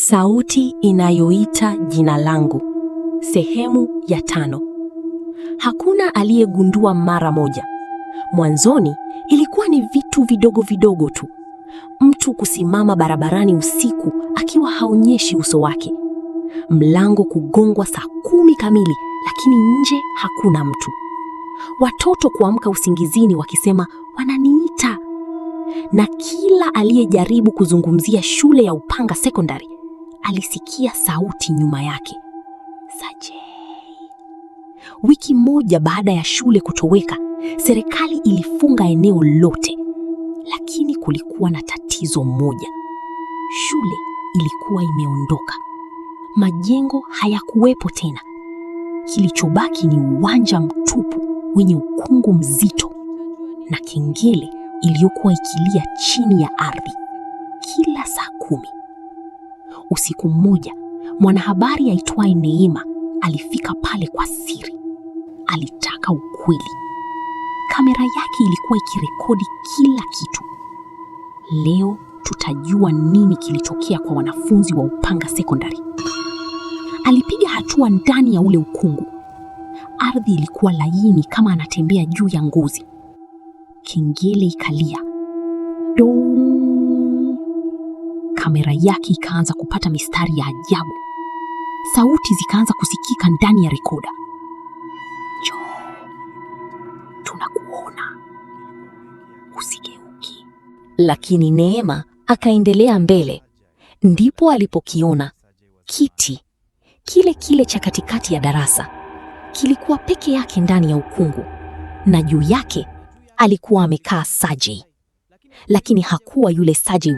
Sauti inayoita jina langu. Sehemu ya 5. Hakuna aliyegundua mara moja. Mwanzoni ilikuwa ni vitu vidogo vidogo tu. Mtu kusimama barabarani usiku akiwa haonyeshi uso wake. Mlango kugongwa saa 10 kamili lakini nje hakuna mtu. Watoto kuamka usingizini wakisema wananiita. Na kila aliyejaribu kuzungumzia shule ya Upanga Secondary alisikia sauti nyuma yake. Sajei. Wiki moja baada ya shule kutoweka, serikali ilifunga eneo lote. Lakini kulikuwa na tatizo moja. Shule ilikuwa imeondoka. Majengo hayakuwepo tena. Kilichobaki ni uwanja mtupu wenye ukungu mzito na kengele iliyokuwa ikilia chini ya ardhi kila saa 10. Usiku mmoja, mwanahabari aitwaye Neema alifika pale kwa siri. Alitaka ukweli. Kamera yake ilikuwa ikirekodi kila kitu. Leo tutajua nini kilitokea kwa wanafunzi wa Upanga Secondary. Alipiga hatua ndani ya ule ukungu. Ardhi ilikuwa laini kama anatembea juu ya ngozi. Kengele ikalia. Dong. Kamera yake ikaanza kupata mistari ya ajabu. Sauti zikaanza kusikika ndani ya rekoda. Njoo. Tunakuona. Usigeuke. Lakini Neema akaendelea mbele. Ndipo alipokiona kiti kile kile cha katikati ya darasa. Kilikuwa peke yake ndani ya ukungu, na juu yake alikuwa amekaa Sajei. Lakini hakuwa yule Sajei.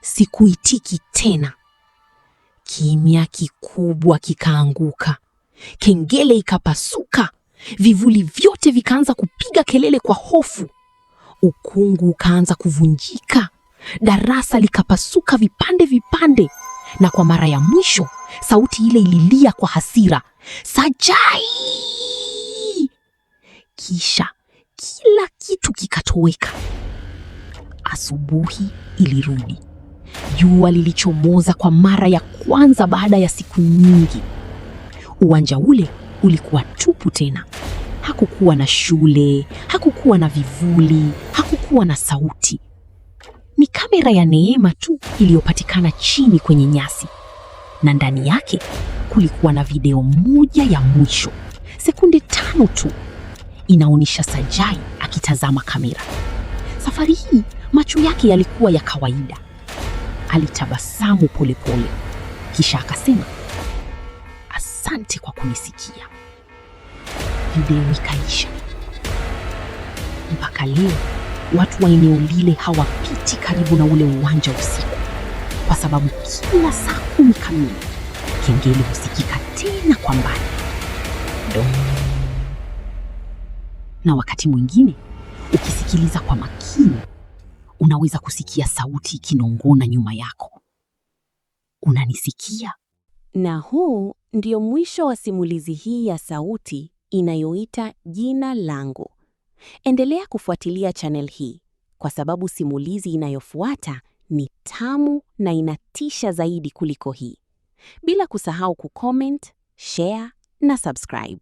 Sikuitiki tena. Kimya kikubwa kikaanguka. Kengele ikapasuka. Vivuli vyote vikaanza kupiga kelele kwa hofu. Ukungu ukaanza kuvunjika. Darasa likapasuka vipande vipande. Na kwa mara ya mwisho, sauti ile ililia kwa hasira. Sajai! Kisha kila kitu kikatoweka. Asubuhi ilirudi. Jua lilichomoza kwa mara ya kwanza baada ya siku nyingi. Uwanja ule ulikuwa tupu tena. Hakukuwa na shule, hakukuwa na vivuli, hakukuwa na sauti. Ni kamera ya Neema tu iliyopatikana chini kwenye nyasi. Na ndani yake kulikuwa na video moja ya mwisho, sekunde 5 tu, inaonyesha Sajai akitazama kamera. Safari hii macho yake yalikuwa ya kawaida. Alitabasamu polepole, kisha akasema, asante kwa kunisikia. Video ikaisha. Mpaka leo watu wa eneo lile hawapiti karibu na ule uwanja usiku, kwa sababu kila saa 10 kamili kengele husikika tena kwa mbali. Na wakati mwingine ukisikiliza kwa makini, unaweza kusikia sauti ikinong'ona nyuma yako. Unanisikia? Na huu ndio mwisho wa simulizi hii ya sauti inayoita Jina Langu. Endelea kufuatilia channel hii kwa sababu simulizi inayofuata ni tamu na inatisha zaidi kuliko hii. Bila kusahau kucomment, share na subscribe.